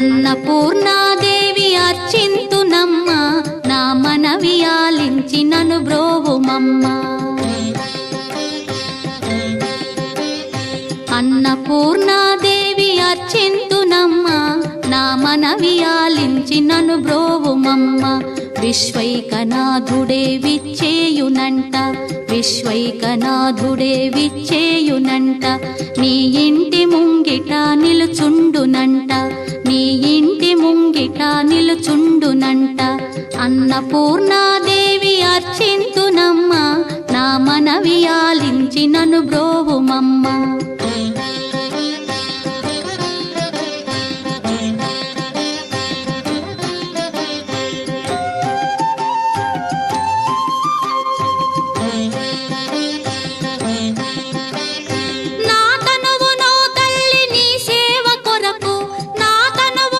అన్నపూర్ణాదేవి అర్చింతునమ్మ, నా మనవి ఆలించి నన్ను బ్రోవుమమ్మ. అన్నపూర్ణాదేవి అర్చింతునమ్మ, నా మనవి ఆలించి నన్ను బ్రోవుమమ్మ. విశ్వైకనాథుడే విచ్చేయునంట, విశ్వైకనాథుడే విచ్చేయునంట. నీ ఇంటి ముంగిట నిలుచుండునంట, నీ ఇంటి ముంగిట నిలుచుండునంట. అన్నపూర్ణాదేవి అర్చింతునమ్మ, నా మనవి ఆలించి నన్ను బ్రోవుమమ్మ.